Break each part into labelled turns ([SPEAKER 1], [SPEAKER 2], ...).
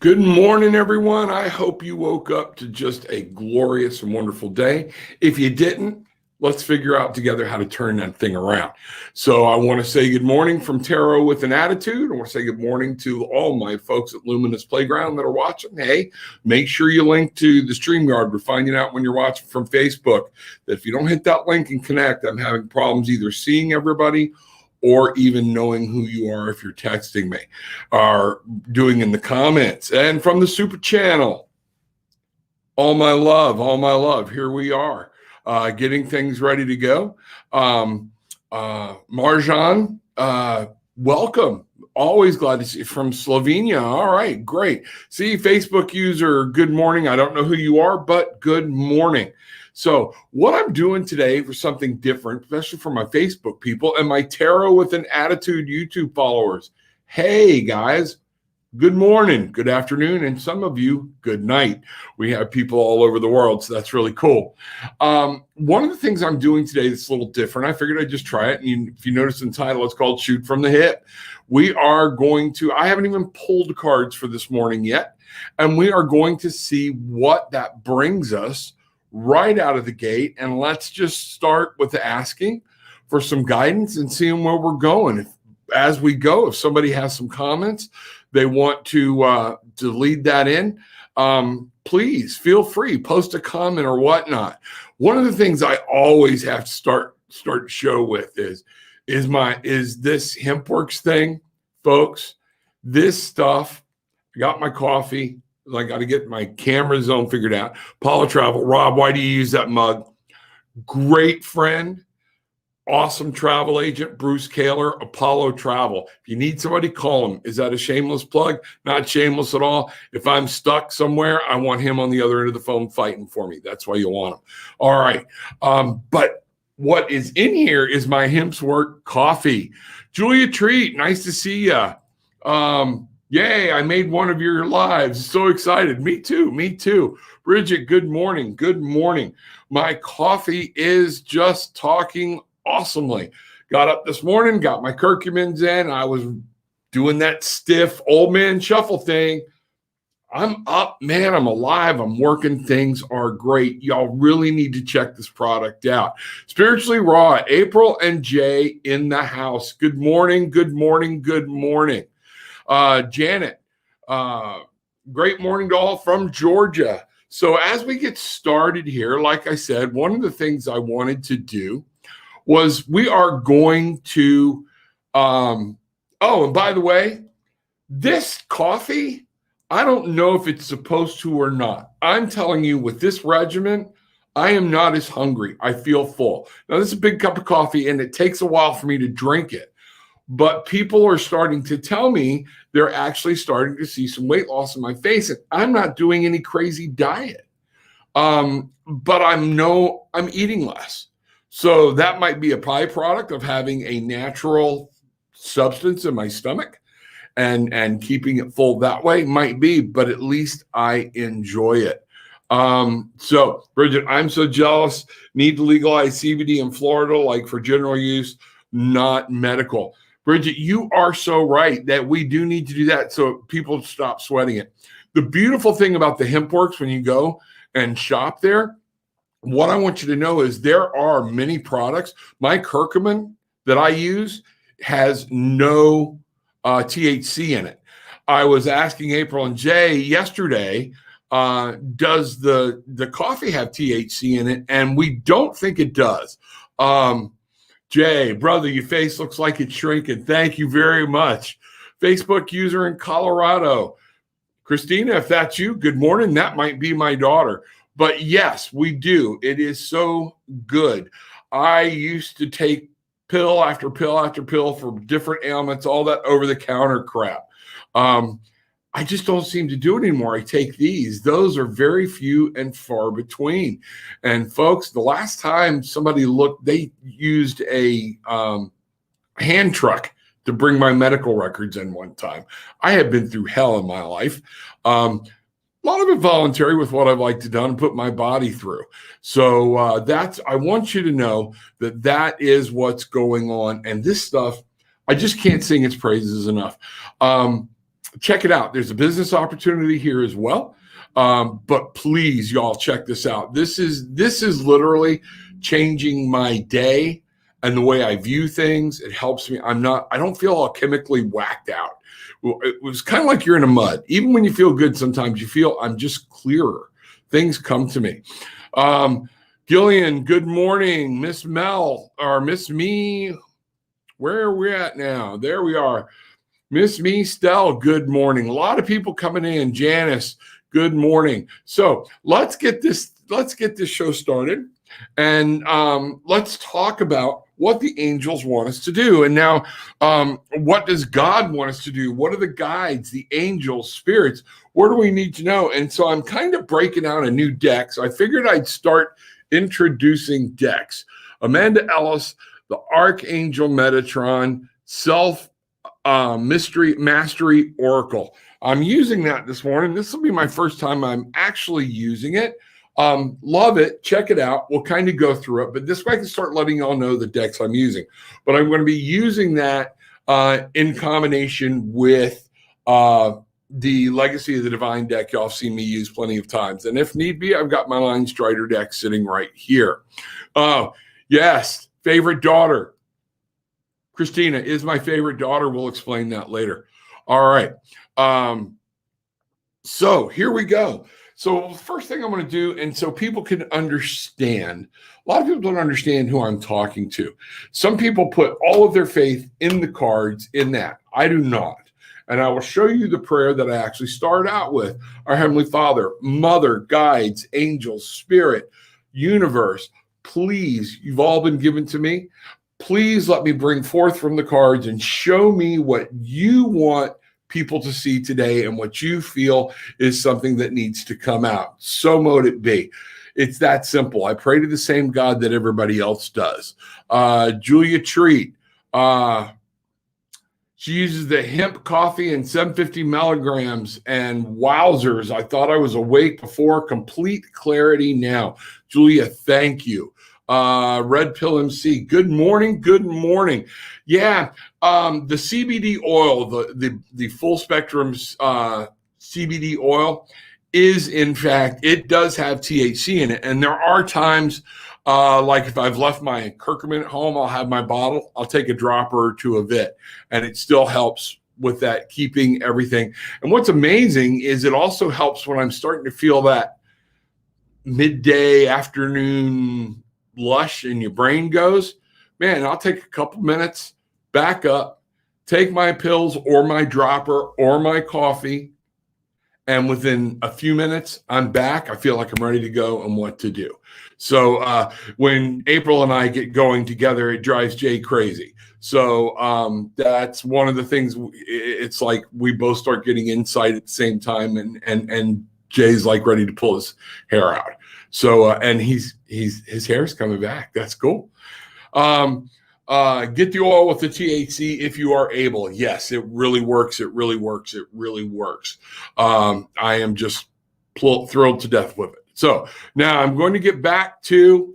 [SPEAKER 1] Good morning, everyone. I hope you woke up to just a glorious and wonderful day. If you didn't, let's figure out together how to turn that thing around. So I want to say good morning from Tarot with an Attitude. I want to say good morning to all my folks at Luminous Playground that are watching. Hey, make sure you link to the StreamYard. We're finding out when you're watching from Facebook that if you don't hit that link and connect, I'm having problems either seeing everybody or even knowing who you are if you're texting me, or doing in the comments. And from the Super Channel, all my love. Here we are, getting things ready to go. Marjan, welcome. Always glad to see you from Slovenia. All right, great. See, Facebook user, good morning. I don't know who you are, but good morning. So what I'm doing today for something different, especially for my Facebook people and my Tarot with an Attitude YouTube followers. Hey, guys, good morning, good afternoon, and some of you, good night. We have people all over the world, so that's really cool. One of the things I'm doing today that's a little different, I figured I'd just try it. And if you notice in the title, it's called Shoot from the Hip. We are going to, I haven't even pulled cards for this morning yet, and we are going to see what that brings us right out of the gate. And let's just start with asking for some guidance and seeing where we're going. As we go, if somebody has some comments they want to lead that in, please feel free, post a comment or whatnot. One of the things I always have to start the show with is this HempWorks thing, folks. This stuff, I got my coffee. I got to get my camera zone figured out. Apollo Travel. Rob, why do you use that mug? Great friend, awesome travel agent, Bruce Kaler, Apollo Travel. If you need somebody, call him. Is that a shameless plug? Not shameless at all. If I'm stuck somewhere, I want him on the other end of the phone fighting for me. That's why you want him. All right. But what is in here is my HempWorks coffee. Julia Treat, nice to see you. Yay, I made one of your lives. So excited. Me too. Bridget, good morning. Good morning. My coffee is just talking awesomely. Got up this morning, got my curcumins in. I was doing that stiff old man shuffle thing. I'm up, man. I'm alive. I'm working. Things are great. Y'all really need to check this product out. Spiritually Raw, April and Jay in the house. Good morning. Good morning. Good morning. Janet, great morning to all from Georgia. So as we get started here, like I said, one of the things I wanted to do was we are going to, and by the way, this coffee, I don't know if it's supposed to or not. I'm telling you, with this regimen, I am not as hungry. I feel full. Now, this is a big cup of coffee, and it takes a while for me to drink it. But people are starting to tell me they're actually starting to see some weight loss in my face. And I'm not doing any crazy diet. But I'm eating less. So that might be a byproduct of having a natural substance in my stomach and keeping it full that way. Might be, but at least I enjoy it. So Bridget, I'm so jealous. Need to legalize CBD in Florida, like for general use, not medical. Bridget, you are so right that we do need to do that so people stop sweating it. The beautiful thing about the HempWorks, when you go and shop there, what I want you to know is there are many products. My curcumin that I use has no THC in it. I was asking April and Jay yesterday, does the coffee have THC in it? And we don't think it does. Jay, brother, your face looks like it's shrinking. Thank you very much. Facebook user in Colorado. Christina, if that's you, good morning. That might be my daughter. But yes, we do. It is so good. I used to take pill after pill after pill for different ailments, all that over-the-counter crap. I just don't seem to do it anymore. I take these. Those are very few and far between. And folks, the last time somebody looked, they used a hand truck to bring my medical records in one time. I have been through hell in my life. A lot of it voluntary with what I've liked to do and put my body through. So I want you to know that is what's going on. And this stuff, I just can't sing its praises enough. check it out. There's a business opportunity here as well. But please, y'all, check this out. This is literally changing my day and the way I view things. It helps me. I don't feel all chemically whacked out. It was kind of like you're in a mud. Even when you feel good, sometimes you feel I'm just clearer. Things come to me. Gillian, good morning. Miss Mel or Miss Me. Where are we at now? There we are. Miss Me Stell, good morning. A lot of people coming in. Janice, good morning. So let's get this show started, and let's talk about what the angels want us to do. And now, what does God want us to do? What are the guides, the angels, spirits? What do we need to know? And so I'm kind of breaking out a new deck. So I figured I'd start introducing decks. Amanda Ellis, the Archangel Metatron, Self Mystery Mastery Oracle. I'm using that this morning. This will be my first time I'm actually using it. Love it. Check it out. We'll kind of go through it, but this way I can start letting y'all know the decks I'm using. But I'm going to be using that in combination with the Legacy of the Divine deck y'all have seen me use plenty of times. And if need be, I've got my Line Strider deck sitting right here. Yes, favorite daughter. Christina is my favorite daughter. We'll explain that later. All right. So here we go. So the first thing I'm going to do, and so people can understand, a lot of people don't understand who I'm talking to. Some people put all of their faith in the cards, in that. I do not. And I will show you the prayer that I actually start out with. Our Heavenly Father, Mother, guides, angels, spirit, universe, please, you've all been given to me. Please let me bring forth from the cards and show me what you want people to see today and what you feel is something that needs to come out. So mote it be. It's that simple. I pray to the same God that everybody else does. Julia Treat. She uses the hemp coffee and 750 milligrams, and wowzers, I thought I was awake before. Complete clarity now. Julia, thank you. Red Pill MC, good morning. Good morning. Yeah, the CBD oil, the full spectrum CBD oil is, in fact, it does have THC in it. And there are times, like if I've left my curcumin at home, I'll have my bottle, I'll take a dropper or two of it, and it still helps with that, keeping everything. And what's amazing is it also helps when I'm starting to feel that midday, afternoon lush and your brain goes, man, I'll take a couple minutes, back up, take my pills or my dropper or my coffee, and within a few minutes, I'm back. I feel like I'm ready to go and what to do. So when April and I get going together, it drives Jay crazy. So that's one of the things. It's like we both start getting insight at the same time, and Jay's like ready to pull his hair out. So and his hair's coming back. That's cool. Get the oil with the THC if you are able. Yes, it really works. It really works. It really works. I am just thrilled to death with it. So now I'm going to get back to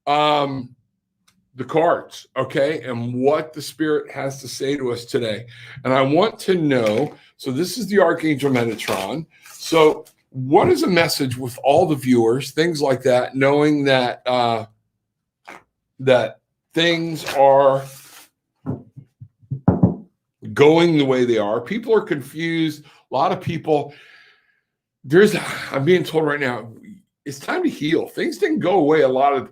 [SPEAKER 1] the cards, okay, and what the Spirit has to say to us today. And I want to know, so this is the Archangel Metatron. So what is a message with all the viewers, things like that, knowing that that things are going the way they are? People are confused. A lot of people, I'm being told right now, it's time to heal. Things didn't go away a lot of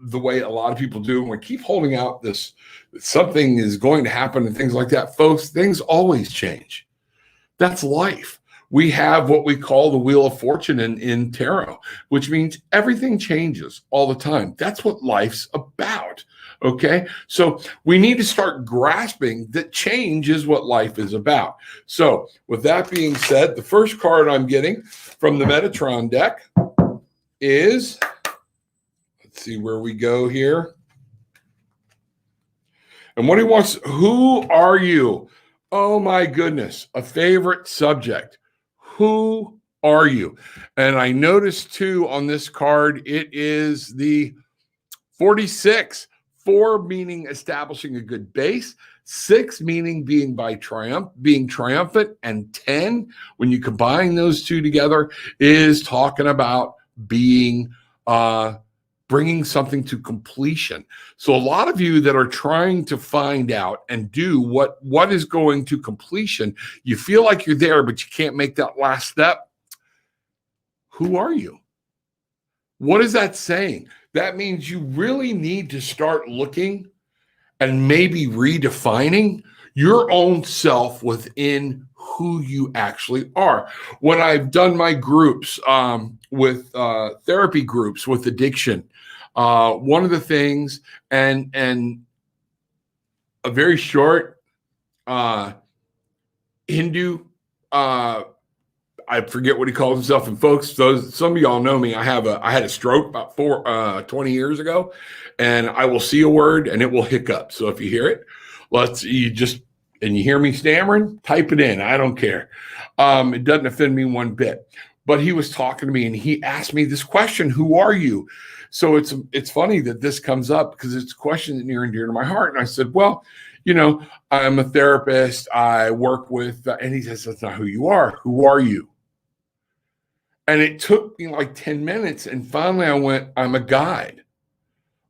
[SPEAKER 1] the way a lot of people do. And we keep holding out this, something is going to happen and things like that. Folks, things always change. That's life. We have what we call the Wheel of Fortune in tarot, which means everything changes all the time. That's what life's about. Okay. So we need to start grasping that change is what life is about. So with that being said, the first card I'm getting from the Metatron deck is, let's see where we go here. And what he wants, who are you? Oh my goodness, a favorite subject. Who are you? And I noticed too on this card, it is the 46, 4 meaning establishing a good base, 6 meaning being triumphant, and 10, when you combine those two together, is talking about being bringing something to completion. So a lot of you that are trying to find out and do what is going to completion, you feel like you're there, but you can't make that last step. Who are you? What is that saying? That means you really need to start looking and maybe redefining your own self within who you actually are. When I've done my groups with therapy groups with addiction, one of the things, and a very short Hindu, I forget what he calls himself. And folks, some of y'all know me. I had a stroke about 20 years ago, and I will see a word and it will hiccup. So if you hear it, you hear me stammering, type it in. I don't care. It doesn't offend me one bit. But he was talking to me and he asked me this question: who are you? So it's funny that this comes up because it's a question that's near and dear to my heart. And I said, well, I'm a therapist. I work with, and he says, that's not who you are. Who are you? And it took me like 10 minutes. And finally I went, I'm a guide.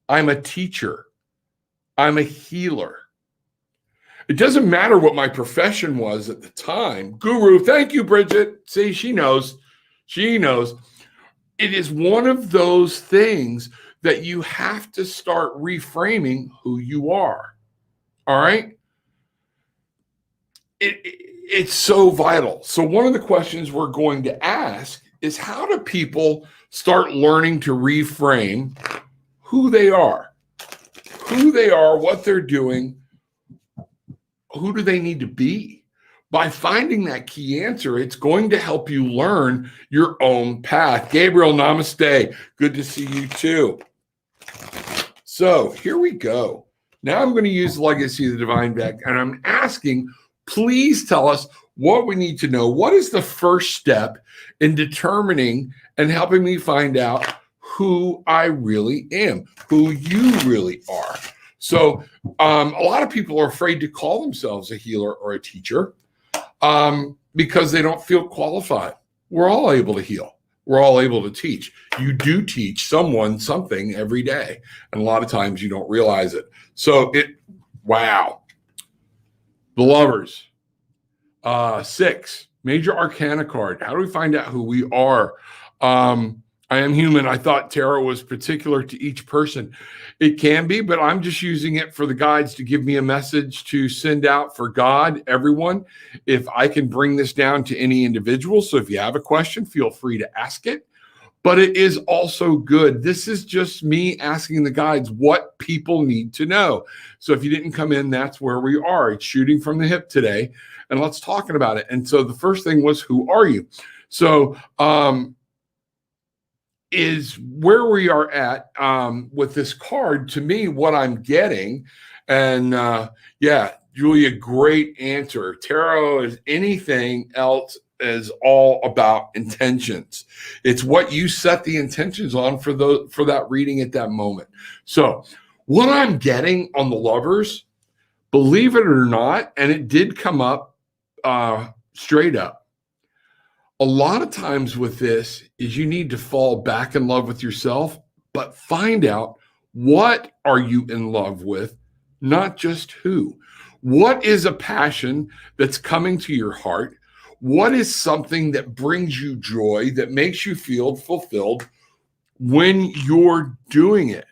[SPEAKER 1] I'm a teacher. I'm a healer. It doesn't matter what my profession was at the time. Guru, thank you, Bridget. See, she knows. She knows. It is one of those things that you have to start reframing who you are. All right? It's so vital. So one of the questions we're going to ask is, how do people start learning to reframe who they are, what they're doing, who do they need to be? By finding that key answer, it's going to help you learn your own path. Gabriel, namaste. Good to see you too. So here we go. Now I'm going to use Legacy of the Divine deck, and I'm asking, please tell us what we need to know. What is the first step in determining and helping me find out who I really am, who you really are? So a lot of people are afraid to call themselves a healer or a teacher because they don't feel qualified. We're all able to heal. We're all able to teach. You do teach someone something every day, and a lot of times you don't realize it. So wow. The Lovers. 6, Major Arcana card. How do we find out who we are? I am human. I thought tarot was particular to each person. It can be, but I'm just using it for the guides to give me a message to send out for God, everyone. If I can bring this down to any individual. So if you have a question, feel free to ask it. But it is also good. This is just me asking the guides what people need to know. So if you didn't come in, that's where we are. It's shooting from the hip today. And let's talk about it. And so the first thing was, who are you? So is where we are at with this card. To me, what I'm getting, and yeah, Julia, great answer. Tarot is anything else is all about intentions. It's what you set the intentions on for that reading at that moment. So what I'm getting on the Lovers, believe it or not, and it did come up straight up, a lot of times with this is you need to fall back in love with yourself, but find out, what are you in love with, not just who. What is a passion that's coming to your heart? What is something that brings you joy, that makes you feel fulfilled when you're doing it?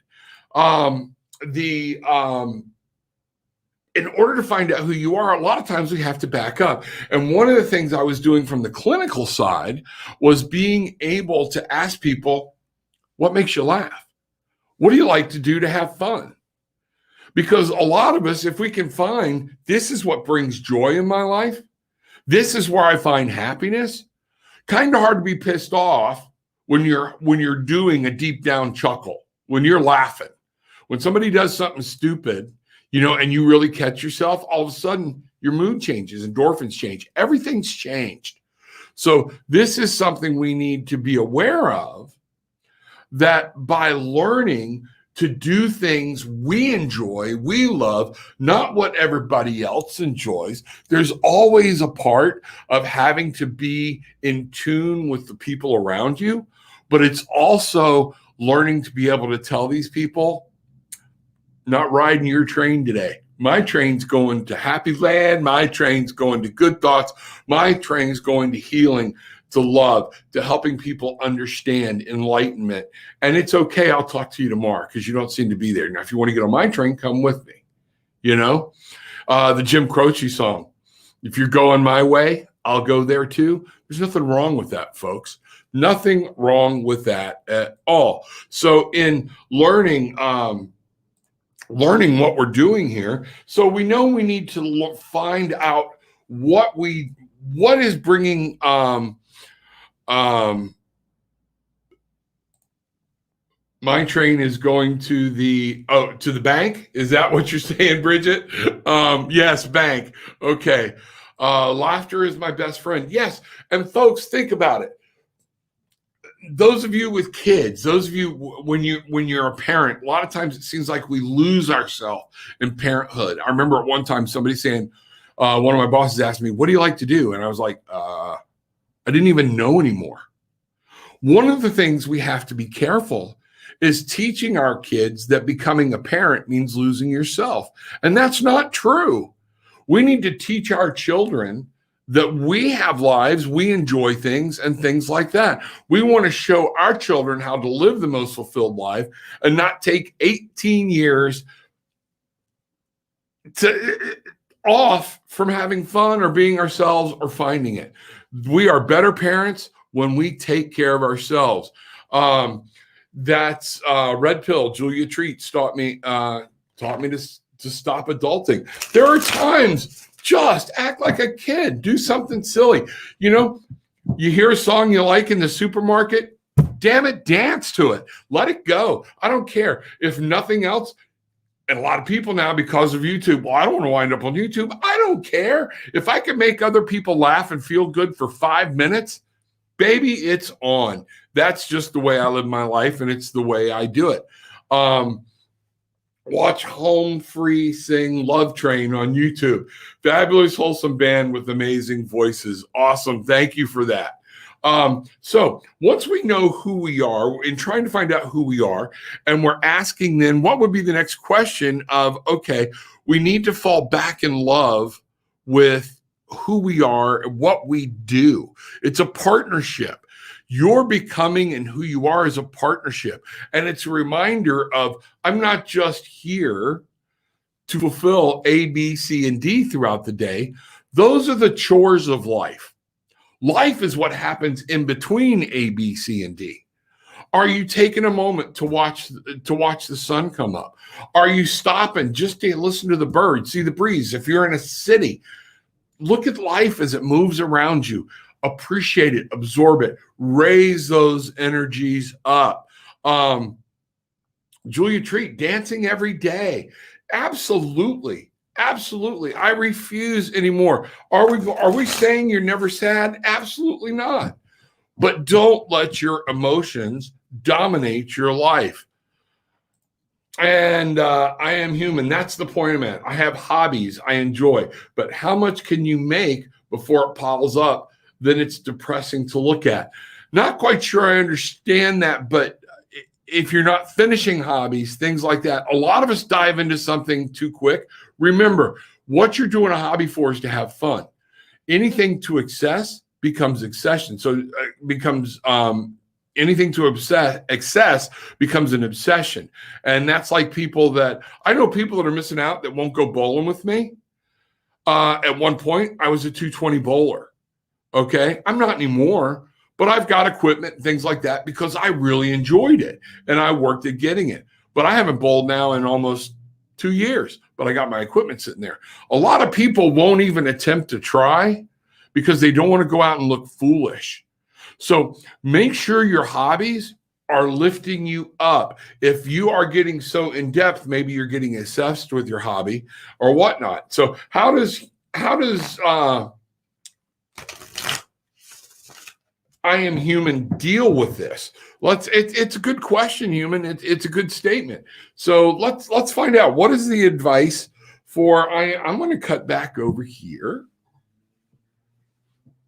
[SPEAKER 1] In order to find out who you are, a lot of times we have to back up. And one of the things I was doing from the clinical side was being able to ask people, what makes you laugh? What do you like to do to have fun? Because a lot of us, if we can find, this is what brings joy in my life, this is where I find happiness, kind of hard to be pissed off when you're doing a deep down chuckle, when you're laughing. When somebody does something stupid, and you really catch yourself, all of a sudden your mood changes, endorphins change, everything's changed. So this is something we need to be aware of, that by learning to do things we enjoy, we love, not what everybody else enjoys. There's always a part of having to be in tune with the people around you, but it's also learning to be able to tell these people, not riding your train today. My train's going to happy land. My train's going to good thoughts. My train's going to healing, to love, to helping people understand enlightenment. And it's okay. I'll talk to you tomorrow because you don't seem to be there. Now, if you want to get on my train, come with me. You know, the Jim Croce song, if you're going my way, I'll go there too. There's nothing wrong with that, folks. Nothing wrong with that at all. So in learning what we're doing here, so we know we need to find out what is bringing my train is going to the bank. Is that what you're saying, Bridget? Yes, bank. Okay. Laughter is my best friend. Yes. And folks, think about it. Those of you with kids, those of you when you're a parent, a lot of times it seems like we lose ourselves in parenthood. I remember at one time somebody saying, one of my bosses asked me, "What do you like to do?" And I was like, I didn't even know anymore. One of the things we have to be careful is teaching our kids that becoming a parent means losing yourself. And that's not true. We need to teach our children that we have lives, we enjoy things and things like that. We want to show our children how to live the most fulfilled life and not take 18 years off from having fun or being ourselves or finding it. We are better parents when we take care of ourselves. That's Red Pill. Julia Treats taught me to stop adulting. There are times, just act like a kid. Do something silly. You know, you hear a song you like in the supermarket, damn it, dance to it. Let it go. I don't care. If nothing else, and a lot of people now, because of YouTube, well, I don't want to wind up on YouTube. I don't care. If I can make other people laugh and feel good for 5 minutes, baby, it's on. That's just the way I live my life, and it's the way I do it. Watch Home Free sing Love Train on YouTube. Fabulous, wholesome band with amazing voices. Awesome. Thank you for that. So once we know who we are and trying to find out who we are, and we're asking then what would be the next question of, okay, we need to fall back in love with who we are and what we do. It's a partnership. Your becoming and who you are is a partnership. And it's a reminder of, I'm not just here to fulfill A, B, C, and D throughout the day. Those are the chores of life. Life is what happens in between A, B, C, and D. Are you taking a moment to watch the sun come up? Are you stopping just to listen to the birds, see the breeze? If you're in a city, look at life as it moves around you. Appreciate it, absorb it, raise those energies up. Julia Treat, dancing every day. Absolutely. Absolutely. I refuse anymore. Are we saying you're never sad? Absolutely not. But don't let your emotions dominate your life. And I am human. That's the point I'm at. I have hobbies I enjoy. But how much can you make before it piles up? Then it's depressing to look at. Not quite sure I understand that, but if you're not finishing hobbies, things like that, a lot of us dive into something too quick. Remember, what you're doing a hobby for is to have fun. Anything to excess becomes obsession. So it becomes anything to excess becomes an obsession. And that's like I know people that are missing out that won't go bowling with me. At one point, I was a 220 bowler. Okay, I'm not anymore, but I've got equipment and things like that because I really enjoyed it and I worked at getting it. But I haven't bowled now in almost 2 years, but I got my equipment sitting there. A lot of people won't even attempt to try because they don't want to go out and look foolish. So make sure your hobbies are lifting you up. If you are getting so in depth, maybe you're getting obsessed with your hobby or whatnot. So how does I am human deal with this? It's a good question, human. It's a good statement. So let's find out, what is the advice for I'm going to cut back over here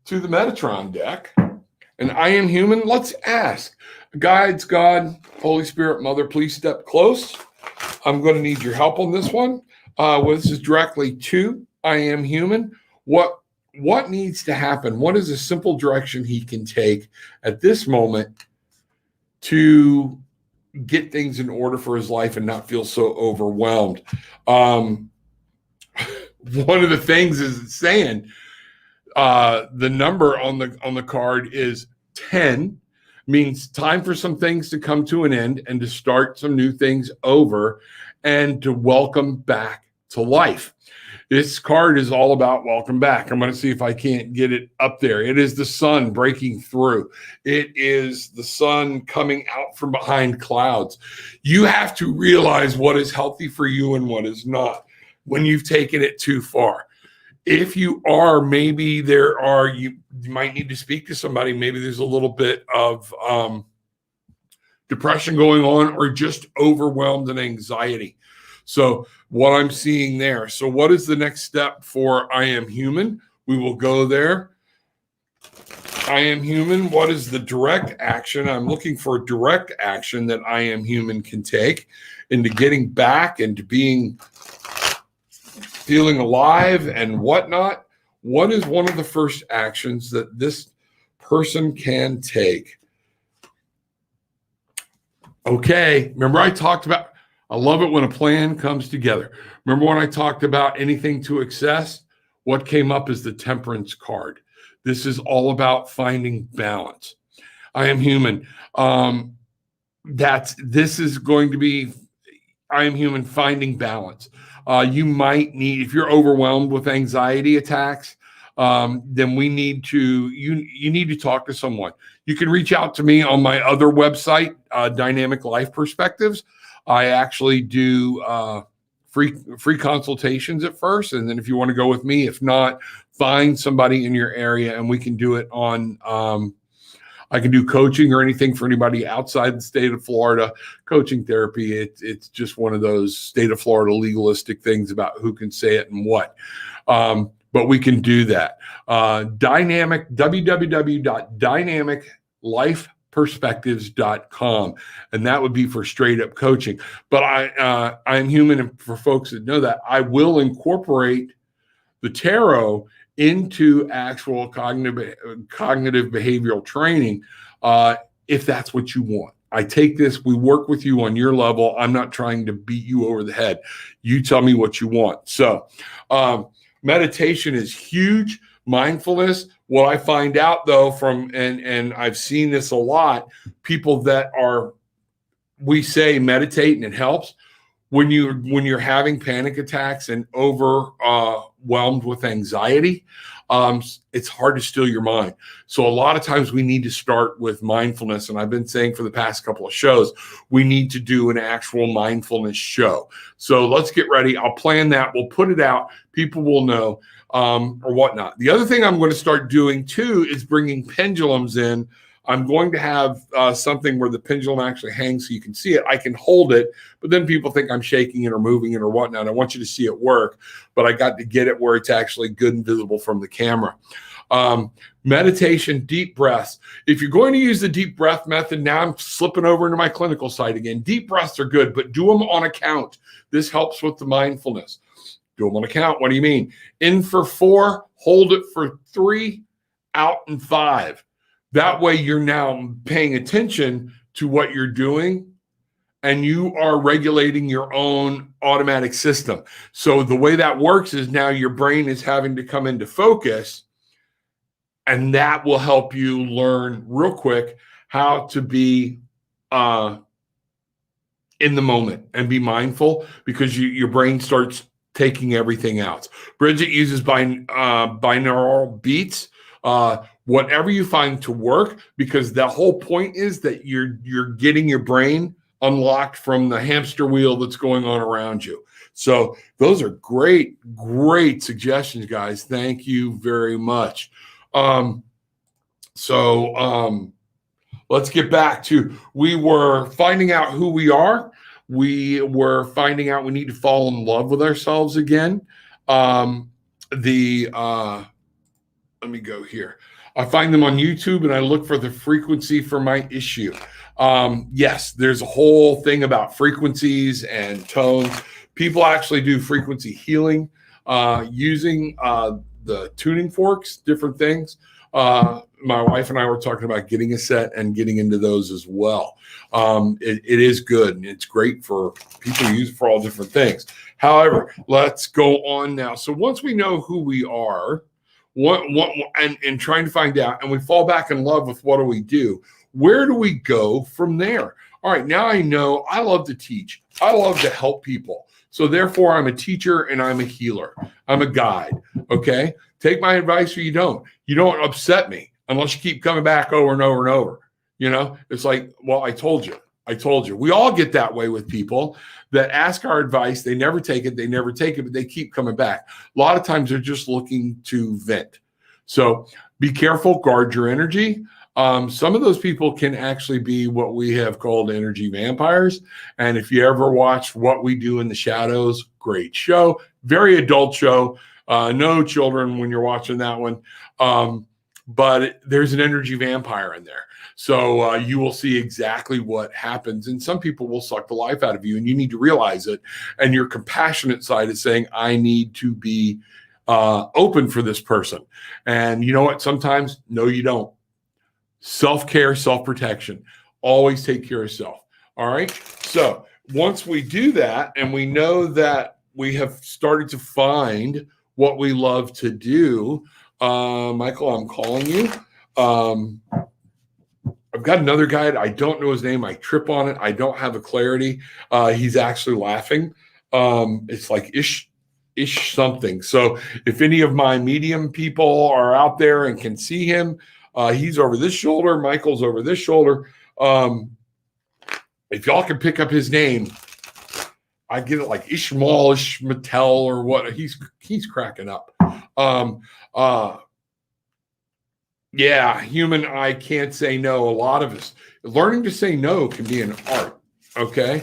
[SPEAKER 1] to the Metatron deck, and I am human. Let's ask. Guides, God, Holy Spirit, Mother, please step close. I'm going to need your help on this one. This is directly to I am human. What needs to happen? What is a simple direction he can take at this moment to get things in order for his life and not feel so overwhelmed? One of the things is saying the number on the card is 10, means time for some things to come to an end and to start some new things over and to welcome back to life. This card is all about welcome back. I'm going to see if I can't get it up there. It is the sun breaking through. It is the sun coming out from behind clouds. You have to realize what is healthy for you and what is not when you've taken it too far. If you are, maybe you might need to speak to somebody. Maybe there's a little bit of depression going on, or just overwhelmed and anxiety. So what I'm seeing there. So what is the next step for I am human? We will go there. I am human. What is the direct action? I'm looking for direct action that I am human can take into getting back and to feeling alive and whatnot. What is one of the first actions that this person can take? Okay, remember I talked about, I love it when a plan comes together. Remember when I talked about anything to excess? What came up is the Temperance card. This is all about finding balance. I am human. This is going to be I am human, finding balance. You might need, if you're overwhelmed with anxiety attacks, then you need to talk to someone. You can reach out to me on my other website, Dynamic Life Perspectives. I actually do free consultations at first, and then if you want to go with me, if not, find somebody in your area, and we can do it on. I can do coaching or anything for anybody outside the state of Florida. Coaching therapy, it's just one of those state of Florida legalistic things about who can say it and what. But we can do that. www.dynamiclifeperspectives.com, and that would be for straight up coaching. But I am human, and for folks that know that, I will incorporate the tarot into actual cognitive behavioral training if that's what you want. I take this, we work with you on your level. I'm not trying to beat you over the head. You tell me what you want. So meditation is huge. Mindfulness. What I find out though and I've seen this a lot, people that we say meditate and it helps. When you're having panic attacks and overwhelmed with anxiety, it's hard to still your mind. So a lot of times we need to start with mindfulness. And I've been saying for the past couple of shows, we need to do an actual mindfulness show. So let's get ready. I'll plan that. We'll put it out. People will know or whatnot. The other thing I'm going to start doing too is bringing pendulums in. I'm going to have something where the pendulum actually hangs so you can see it. I can hold it, but then people think I'm shaking it or moving it or whatnot. I want you to see it work, but I got to get it where it's actually good and visible from the camera. Meditation, deep breaths. If you're going to use the deep breath method, now I'm slipping over into my clinical side again. Deep breaths are good, but do them on a count. This helps with the mindfulness. Do them on a count. What do you mean? In for 4, hold it for 3, out in 5. That way you're now paying attention to what you're doing and you are regulating your own automatic system. So the way that works is now your brain is having to come into focus, and that will help you learn real quick how to be in the moment and be mindful, because your brain starts taking everything out. Bridget uses binaural beats. Whatever you find to work, because the whole point is that you're getting your brain unlocked from the hamster wheel that's going on around you. So those are great suggestions, guys. Thank you very much. So let's get back to, we were finding out who we are. We were finding out we need to fall in love with ourselves again. Let me go here. I find them on YouTube and I look for the frequency for my issue. Yes, there's a whole thing about frequencies and tones. People actually do frequency healing using the tuning forks, different things. My wife and I were talking about getting a set and getting into those as well. It is good and it's great for people to use it for all different things. However, let's go on now. So once we know who we are, and trying to find out, and we fall back in love with what do we do, where do we go from there? All right, now I know I love to teach. I love to help people. So therefore, I'm a teacher and I'm a healer. I'm a guide, okay? Take my advice or you don't. You don't upset me unless you keep coming back over and over and over. You know, it's like, well, I told you. We all get that way with people that ask our advice. They never take it, but they keep coming back. A lot of times they're just looking to vent. So be careful, guard your energy. Some of those people can actually be what we have called energy vampires. And if you ever watch What We Do in the Shadows, great show, very adult show. No children when you're watching that one. But there's an energy vampire in there. So you will see exactly what happens. And some people will suck the life out of you, and you need to realize it. And your compassionate side is saying, I need to be open for this person. And you know what? Sometimes, no, you don't. Self-care, self-protection. Always take care of yourself. All right? So once we do that, and we know that we have started to find what we love to do, Michael, I'm calling you. I've got another guy. I don't know his name. I trip on it. I don't have a clarity. He's actually laughing. It's like ish something. So if any of my medium people are out there and can see him, he's over this shoulder. Michael's over this shoulder. If y'all can pick up his name, I get it like Ishmael or what. He's cracking up. Yeah, human, I can't say no. A lot of us learning to say no can be an art. Okay.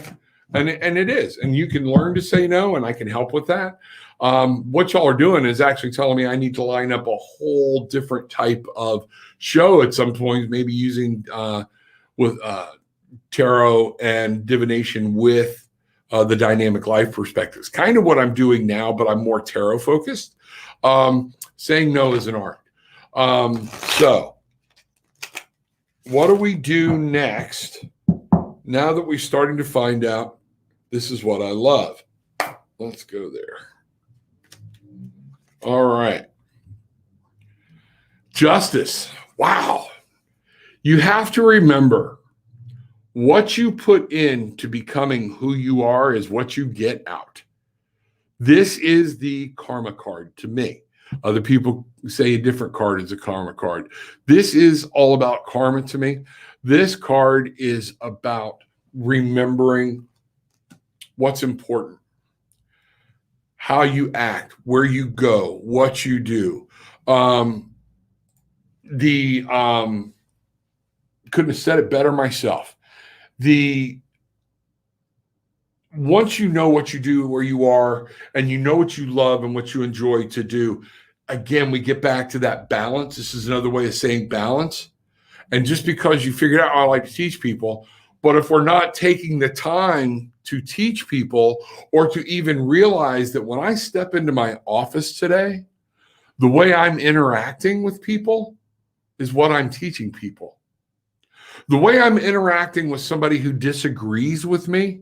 [SPEAKER 1] And it is, and you can learn to say no, and I can help with that. What y'all are doing is actually telling me I need to line up a whole different type of show at some point, maybe using with tarot and divination with the dynamic life perspectives. Kind of what I'm doing now, but I'm more tarot focused. Saying no is an art. So what do we do next? Now that we're starting to find out, this is what I love. Let's go there. All right. Justice. Wow. You have to remember what you put in to becoming who you are is what you get out. This is the karma card to me. Other people say a different card is a karma card. This is all about karma to me. This card is about remembering what's important, how you act, where you go, what you do. Couldn't have said it better myself. Once you know what you do, where you are, and you know what you love and what you enjoy to do, again, we get back to that balance. This is another way of saying balance. And just because you figured out, I like to teach people, but if we're not taking the time to teach people or to even realize that when I step into my office today, the way I'm interacting with people is what I'm teaching people. The way I'm interacting with somebody who disagrees with me,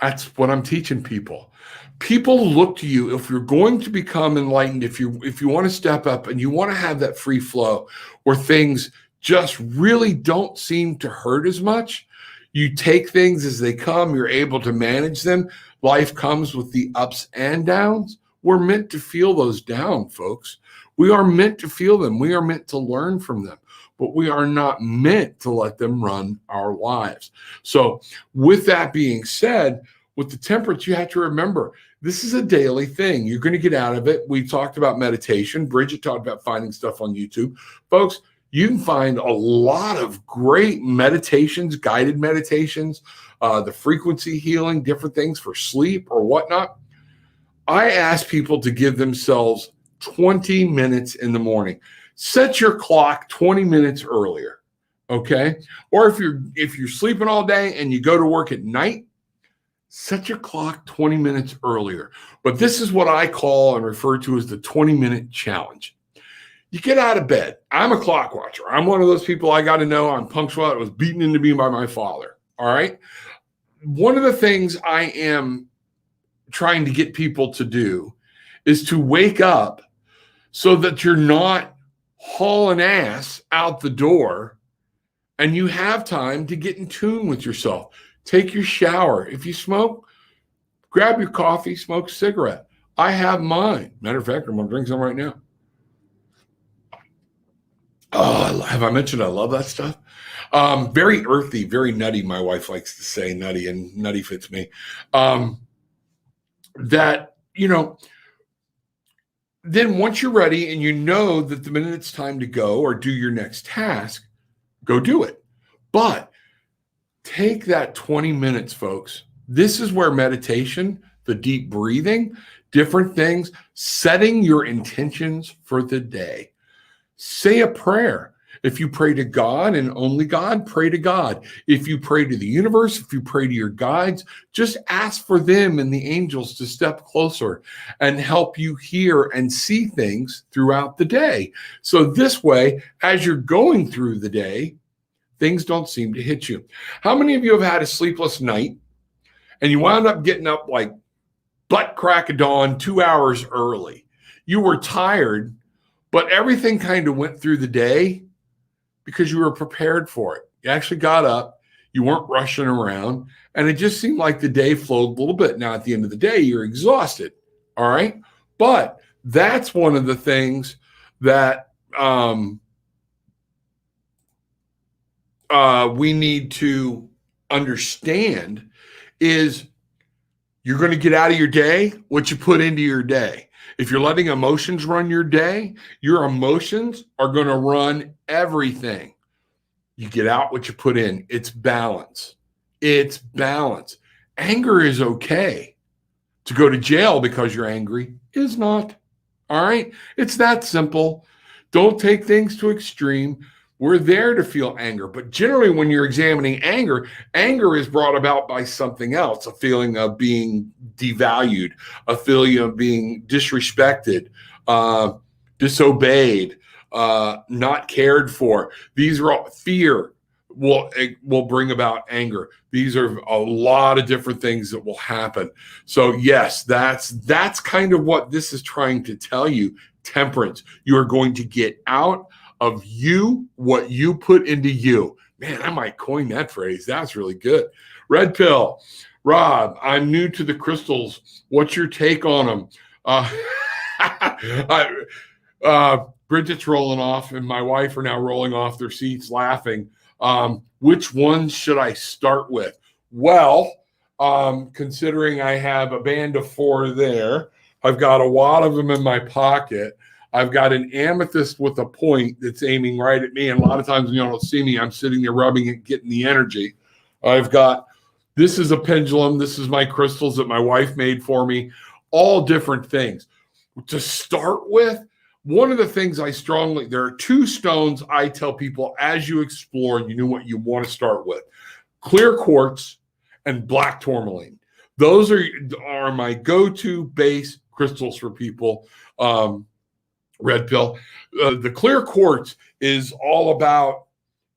[SPEAKER 1] that's what I'm teaching people. People look to you if you're going to become enlightened, if you want to step up and you want to have that free flow where things just really don't seem to hurt as much. You take things as they come, you're able to manage them. Life comes with the ups and downs. We're meant to feel those down, folks. We are meant to feel them. We are meant to learn from them, but we are not meant to let them run our lives. So with that being said, with the temperance, you have to remember This is a daily thing. You're going to get out of it. We talked about meditation. Bridget talked about finding stuff on YouTube. Folks, you can find a lot of great meditations, guided meditations, the frequency healing, different things for sleep or whatnot. I ask people to give themselves 20 minutes in the morning. Set your clock 20 minutes earlier, okay? Or if you're sleeping all day and you go to work at night, set your clock 20 minutes earlier. But this is what I call and refer to as the 20-minute challenge. You get out of bed. I'm a clock watcher. I'm one of those people I got to know I'm punctual. It was beaten into me by my father, all right? One of the things I am trying to get people to do is to wake up so that you're not hauling ass out the door and you have time to get in tune with yourself. Take your shower. If you smoke, grab your coffee, smoke a cigarette. I have mine. Matter of fact, I'm going to drink some right now. Oh, have I mentioned I love that stuff? Very earthy, very nutty. My wife likes to say nutty, and nutty fits me. That, then once you're ready and you know that the minute it's time to go or do your next task, go do it. But take that 20 minutes, folks. This is where meditation, the deep breathing, different things, setting your intentions for the day. Say a prayer. If you pray to God and only God, pray to God. If you pray to the universe, if you pray to your guides, just ask for them and the angels to step closer and help you hear and see things throughout the day. So this way, as you're going through the day, things don't seem to hit you. How many of you have had a sleepless night and you wound up getting up like butt crack of dawn 2 hours early? You were tired, but everything kind of went through the day because you were prepared for it. You actually got up, you weren't rushing around, and it just seemed like the day flowed a little bit. Now, at the end of the day, you're exhausted, all right? But that's one of the things that we need to understand is you're going to get out of your day what you put into your day. If you're letting emotions run your day, your emotions are going to run everything. You get out what you put in. It's balance. It's balance. Anger is okay. To go to jail because you're angry is not. All right? It's that simple. Don't take things to extreme. We're there to feel anger. But generally, when you're examining anger, anger is brought about by something else, a feeling of being devalued, a feeling of being disrespected, disobeyed, not cared for. These are all fear will bring about anger. These are a lot of different things that will happen. So yes, that's kind of what this is trying to tell you. Temperance. You are going to get out of you what you put into you. Man, I might coin that phrase. That's really good. Red Pill. Rob, I'm new to the crystals. What's your take on them? Bridget's rolling off and my wife are now rolling off their seats laughing. Which ones should I start with? Well, considering I have a band of 4 there, I've got a lot of them in my pocket. I've got an amethyst with a point that's aiming right at me. And a lot of times when you don't see me, I'm sitting there rubbing it, getting the energy. This is a pendulum. This is my crystals that my wife made for me. All different things. To start with, one of the things there are 2 stones I tell people as you explore, you know what you want to start with. Clear quartz and black tourmaline. Those are my go-to base crystals for people. Red Pill. The clear quartz is all about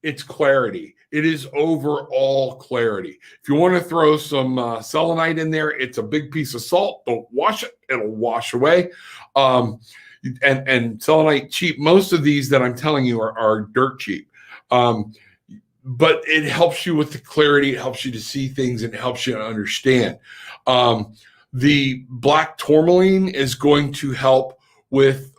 [SPEAKER 1] its clarity. It is overall clarity. If you want to throw some selenite in there, it's a big piece of salt. Don't wash it. It'll wash away. And selenite cheap. Most of these that I'm telling you are dirt cheap. But it helps you with the clarity. It helps you to see things and it helps you to understand. The black tourmaline is going to help with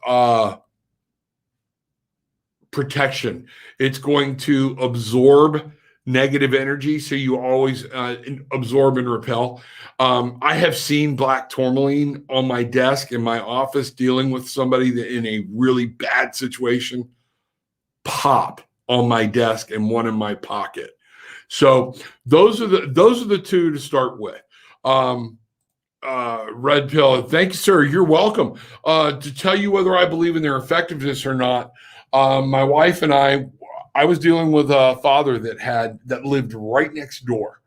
[SPEAKER 1] protection. It's going to absorb negative energy, so you always absorb and repel. I have seen black tourmaline on my desk in my office dealing with somebody that in a really bad situation, pop on my desk and one in my pocket. So those are the two to start with. Red pill. Thank you, sir. You're welcome. To tell you whether I believe in their effectiveness or not, my wife and I was dealing with a father that lived right next door.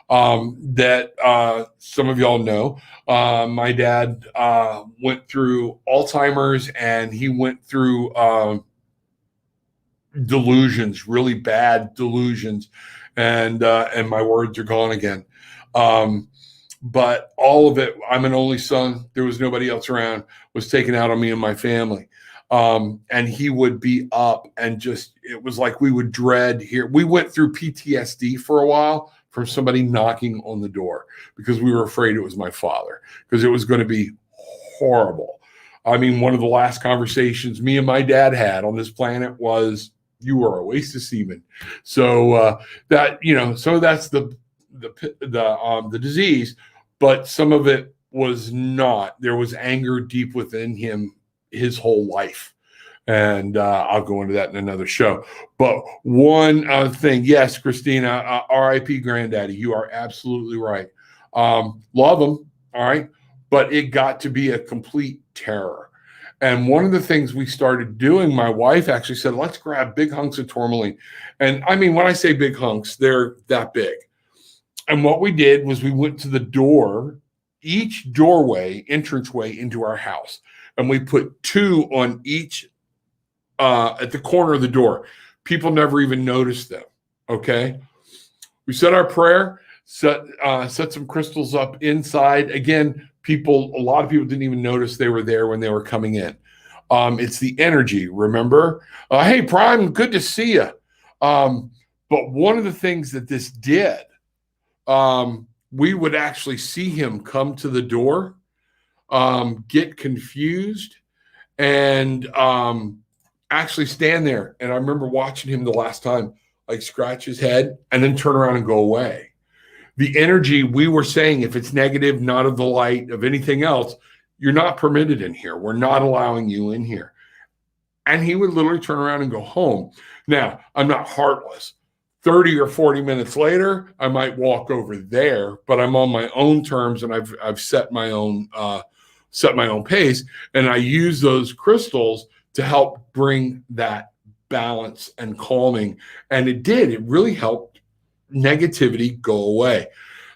[SPEAKER 1] That some of y'all know. My dad went through Alzheimer's, and he went through delusions, really bad delusions, and my words are gone again. But all of it, I'm an only son. There was nobody else around, was taken out on me and my family. And he would be up and it was like we would dread here. We went through PTSD for a while from somebody knocking on the door because we were afraid it was my father, because it was going to be horrible. I mean, one of the last conversations me and my dad had on this planet was, "You are a waste of semen." So that, some of that's the disease, but some of it was not. There was anger deep within him his whole life. And I'll go into that in another show. But one thing, yes, Christina, RIP Granddaddy, you are absolutely right. Love him, all right? But it got to be a complete terror. And one of the things we started doing, my wife actually said, let's grab big hunks of tourmaline. And I mean, when I say big hunks, they're that big. And what we did was we went to the door, each doorway, entranceway into our house, and we put 2 on each at the corner of the door. People never even noticed them. Okay. We said our prayer, set some crystals up inside. Again, a lot of people didn't even notice they were there when they were coming in. It's the energy, remember? Hey, Prime, good to see you. But one of the things that this did, we would actually see him come to the door, get confused, and actually stand there. And I remember watching him the last time, like scratch his head and then turn around and go away. The energy, we were saying, if it's negative, not of the light, of anything else, you're not permitted in here. We're not allowing you in here. And he would literally turn around and go home. Now, I'm not heartless. 30 or 40 minutes later, I might walk over there, but I'm on my own terms, and I've set my own pace, and I use those crystals to help bring that balance and calming. And it did. It really helped negativity go away.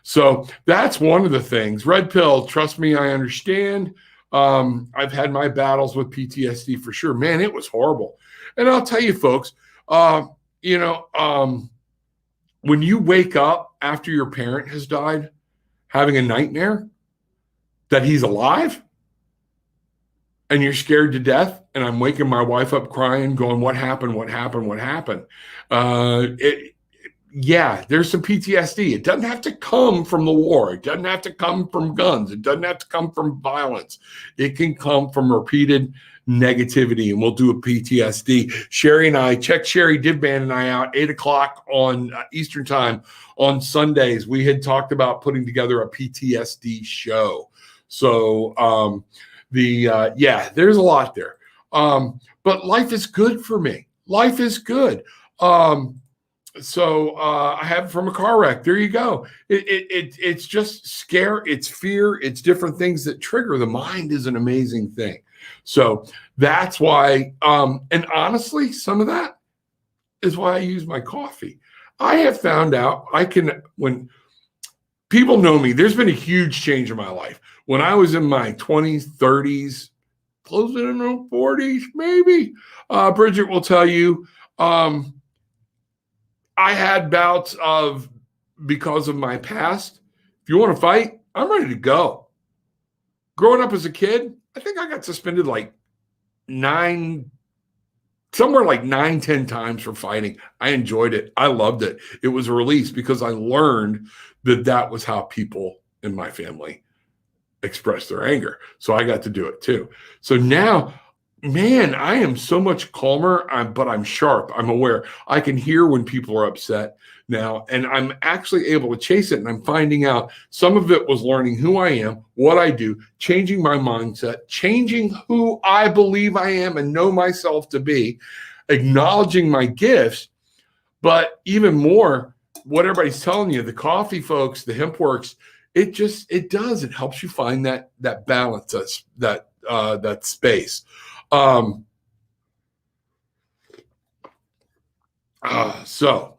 [SPEAKER 1] So that's one of the things. Red pill, trust me, I understand. I've had my battles with PTSD for sure. Man, it was horrible. And I'll tell you, folks, when you wake up after your parent has died, having a nightmare that he's alive, and you're scared to death, and I'm waking my wife up crying, going, what happened? What happened? What happened? Yeah, there's some PTSD. It doesn't have to come from the war. It doesn't have to come from guns. It doesn't have to come from violence. It can come from repeated negativity, and we'll do a PTSD. Sherry and I, check Sherry Dibban and I out, 8 o'clock on Eastern time on Sundays. We had talked about putting together a PTSD show. So, there's a lot there. But life is good for me. Life is good. So I have it from a car wreck. There you go. It's just scare. It's fear. It's different things that trigger. The mind is an amazing thing. So that's why, and honestly, some of that is why I use my coffee. I have found out when people know me, there's been a huge change in my life. When I was in my 20s, 30s, closing in my 40s, maybe, Bridget will tell you, I had bouts of, because of my past, if you want to fight, I'm ready to go. Growing up as a kid, I think I got suspended like 10 times for fighting. I enjoyed it. I loved it. It was a release because I learned that was how people in my family express their anger. So I got to do it too. So now man, I am so much calmer, but I'm sharp. I'm aware. I can hear when people are upset now, and I'm actually able to chase it. And I'm finding out some of it was learning who I am, what I do, changing my mindset, changing who I believe I am and know myself to be, acknowledging my gifts, but even more, what everybody's telling you, the coffee folks, the hemp works, it helps you find that balance, that space. So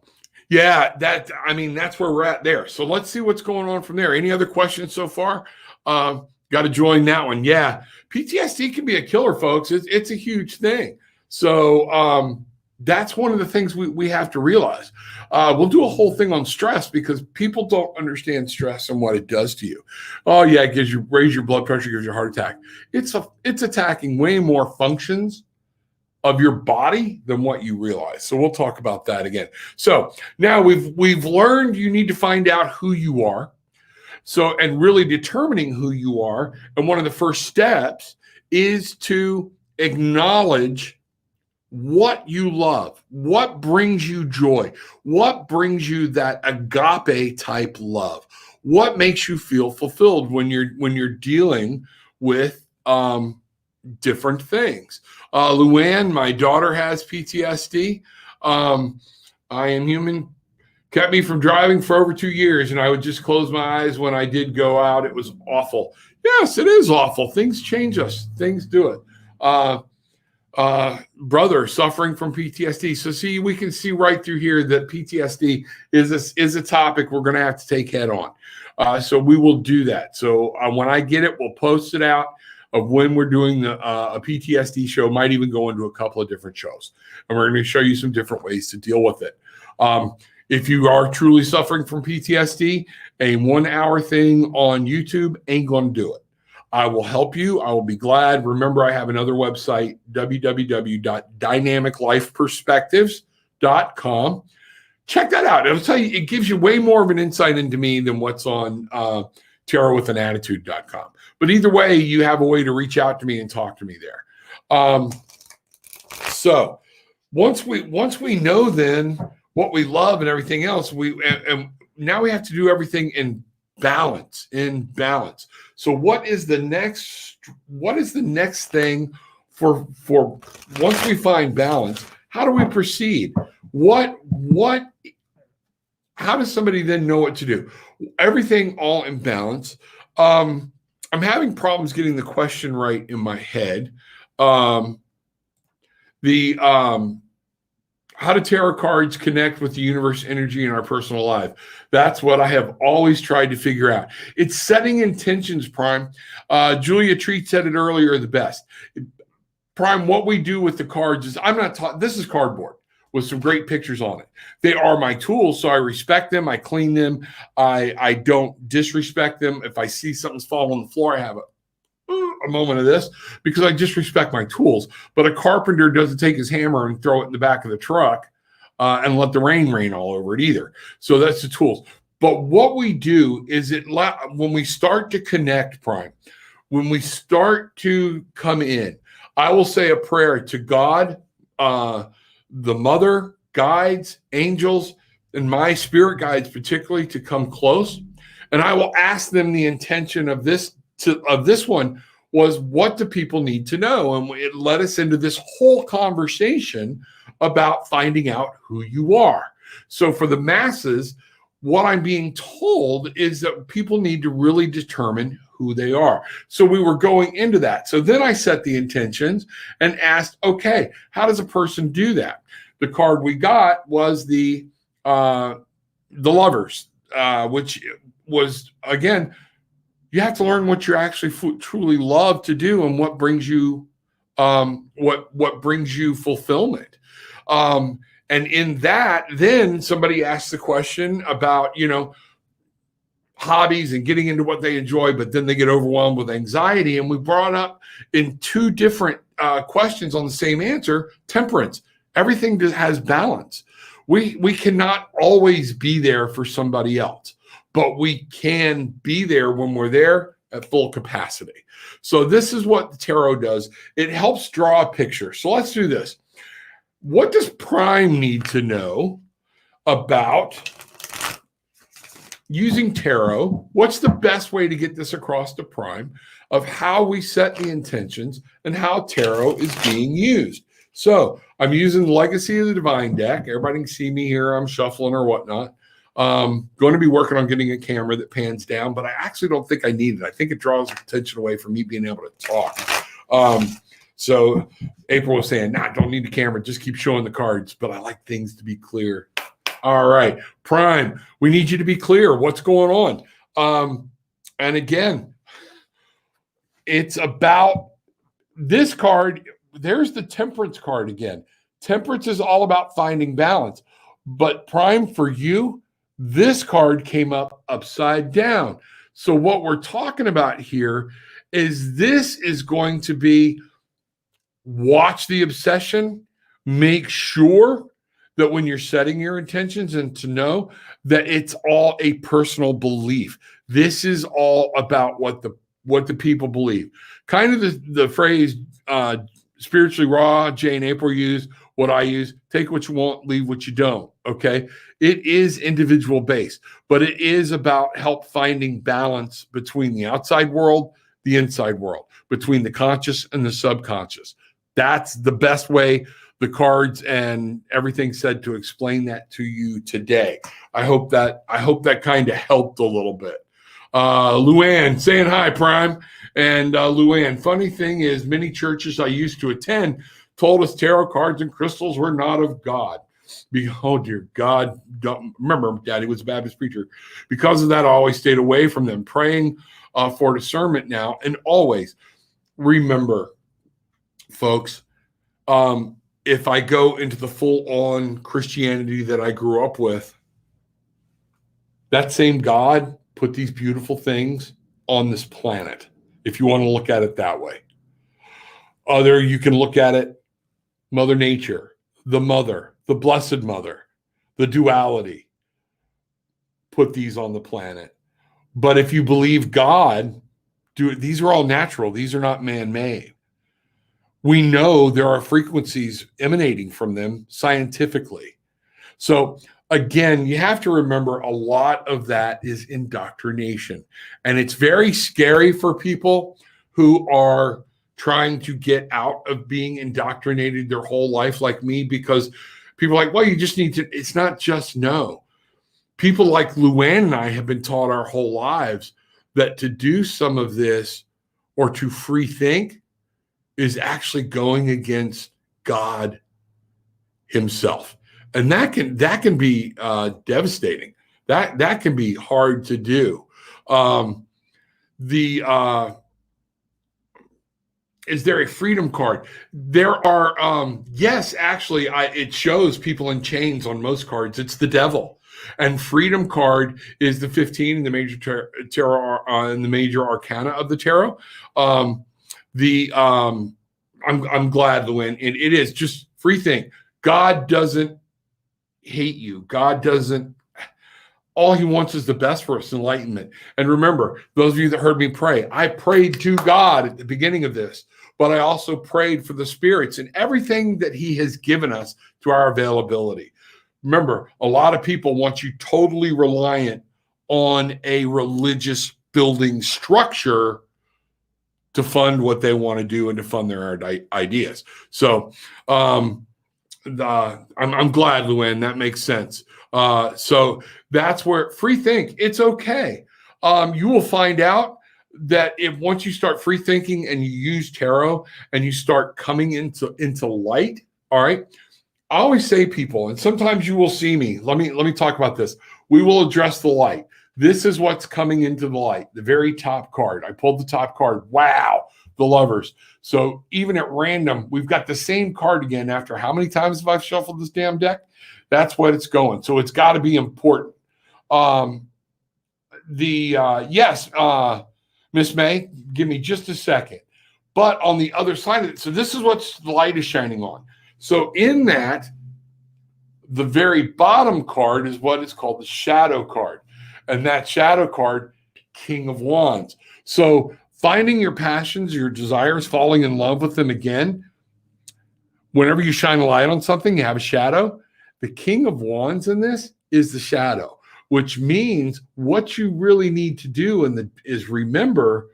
[SPEAKER 1] yeah, that's where we're at there. So let's see what's going on from there. Any other questions so far? Got to join that one. Yeah. PTSD can be a killer, folks. It's a huge thing. So, that's one of the things we have to realize. We'll do a whole thing on stress because people don't understand stress and what it does to you. Oh yeah, it gives you raise your blood pressure, gives you a heart attack. It's attacking way more functions of your body than what you realize. So we'll talk about that again. So now we've learned you need to find out who you are. So, and really determining who you are. And one of the first steps is to acknowledge what you love, what brings you joy, what brings you that agape type love, what makes you feel fulfilled when you're dealing with different things. Luann, my daughter, has PTSD. I am human. Kept me from driving for over 2 years, and I would just close my eyes when I did go out. It was awful. Yes, it is awful. Things change us. Things do it. Brother suffering from PTSD. So see, we can see right through here that PTSD is a topic we're going to have to take head on. So we will do that. So when I get it, we'll post it out of when we're doing a PTSD show. Might even go into a couple of different shows, and we're going to show you some different ways to deal with it. If you are truly suffering from PTSD, a 1 hour thing on YouTube ain't going to do it. I will help you. I will be glad. Remember, I have another website, www.dynamiclifeperspectives.com. Check that out. It'll tell you, it gives you way more of an insight into me than what's on tarotwithanAttitude.com. But either way, you have a way to reach out to me and talk to me there. So once we know then what we love and everything else, and now we have to do everything in balance. So what is the next thing for once we find balance? How do we proceed? How does somebody then know what to do? Everything all in balance. I'm having problems getting the question right in my head. How do tarot cards connect with the universe energy in our personal life? That's what I have always tried to figure out. It's setting intentions, Prime. Julia Treat said it earlier the best. Prime, what we do with the cards is, I'm not taught, this is cardboard with some great pictures on it. They are my tools, so I respect them. I clean them. I don't disrespect them. If I see something's falling on the floor, I have a moment of this because I just respect my tools. But a carpenter doesn't take his hammer and throw it in the back of the truck and let the rain all over it either. So that's the tools. But what we do is when we start to connect, Prime, when we start to come in, I will say a prayer to God, the mother, guides, angels, and my spirit guides particularly to come close. And I will ask them the intention of this one was, what do people need to know? And it led us into this whole conversation about finding out who you are. So for the masses, what I'm being told is that people need to really determine who they are. So we were going into that. So then I set the intentions and asked, okay, how does a person do that? The card we got was the Lovers, which was, again, you have to learn what you actually truly love to do and what brings you what brings you fulfillment. And in that, then somebody asks the question about, hobbies and getting into what they enjoy, but then they get overwhelmed with anxiety. And we brought up in two different questions on the same answer, temperance. Everything has balance. We cannot always be there for somebody else, but we can be there when we're there at full capacity. So this is what the tarot does. It helps draw a picture. So let's do this. What does Prime need to know about using tarot? What's the best way to get this across to Prime of how we set the intentions and how tarot is being used? So I'm using the Legacy of the Divine deck. Everybody can see me here. I'm shuffling or whatnot. Going to be working on getting a camera that pans down, but I actually don't think I need it. I think it draws attention away from me being able to talk. So April was saying, nah, don't need the camera. Just keep showing the cards. But I like things to be clear. All right, Prime, we need you to be clear. What's going on? And again, it's about this card. There's the Temperance card again. Temperance is all about finding balance. But Prime, for you, this card came up upside down. So what we're talking about here is this is going to be watch the obsession, make sure that when you're setting your intentions and to know that it's all a personal belief. This is all about what the people believe. Kind of the phrase spiritually raw, Jay and April use, what I use, take what you want, leave what you don't. Okay. It is individual based, but it is about help finding balance between the outside world, the inside world, between the conscious and the subconscious. That's the best way the cards and everything said to explain that to you today. I hope that kind of helped a little bit. Luann saying hi, Prime. And Luann, funny thing is, many churches I used to attend told us tarot cards and crystals were not of God. Oh, dear God. Remember, Daddy was a Baptist preacher. Because of that, I always stayed away from them, praying for discernment now. And always remember, folks, if I go into the full-on Christianity that I grew up with, that same God put these beautiful things on this planet, if you want to look at it that way. You can look at it, Mother Nature, the Mother, the Blessed Mother, the duality, put these on the planet. But if you believe God, these are all natural. These are not man-made. We know there are frequencies emanating from them scientifically. So again, you have to remember a lot of that is indoctrination. And it's very scary for people who are trying to get out of being indoctrinated their whole life like me, because people are like, well, you just need to, it's not just no. People like Luann and I have been taught our whole lives that to do some of this or to free think is actually going against God himself. And that can be devastating. That can be hard to do. Is there a freedom card? There are, yes, actually, it shows people in chains on most cards. It's the devil. And freedom card is the 15 in the major tarot, in the major arcana of the tarot. I'm glad, Luann. It is just free think. God doesn't hate you. God doesn't. All he wants is the best for us, enlightenment. And remember, those of you that heard me pray, I prayed to God at the beginning of this, but I also prayed for the spirits and everything that he has given us to our availability. Remember, a lot of people want you totally reliant on a religious building structure to fund what they want to do and to fund their ideas. So I'm glad, Luann, that makes sense. So that's where free think, it's okay. You will find out that if once you start free thinking and you use tarot and you start coming into light, all right. I always say, people, and sometimes you will see me. Let me talk about this. We will address the light. This is what's coming into the light. The very top card. I pulled the top card. Wow, the Lovers. So even at random, we've got the same card again after how many times have I shuffled this damn deck? That's what it's going. So it's got to be important. Yes, Miss May, give me just a second. But on the other side of it, so this is what the light is shining on. So in that, the very bottom card is what is called the shadow card. And that shadow card, King of Wands. So finding your passions, your desires, falling in love with them again. Whenever you shine a light on something, you have a shadow. The King of Wands in this is the shadow, which means what you really need to do is remember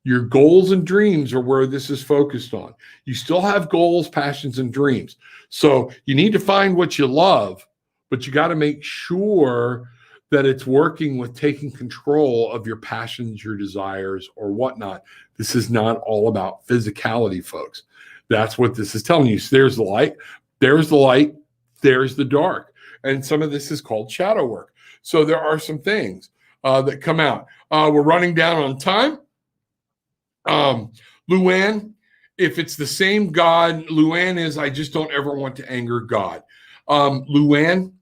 [SPEAKER 1] your goals and dreams are where this is focused on. You still have goals, passions, and dreams. So you need to find what you love, but you got to make sure that it's working with taking control of your passions, your desires, or whatnot. This is not all about physicality, folks. That's what this is telling you. So there's the light, there's the dark. And some of this is called shadow work. So there are some things that come out. We're running down on time. Luann, if it's the same God, Luann is, I just don't ever want to anger God. Luann,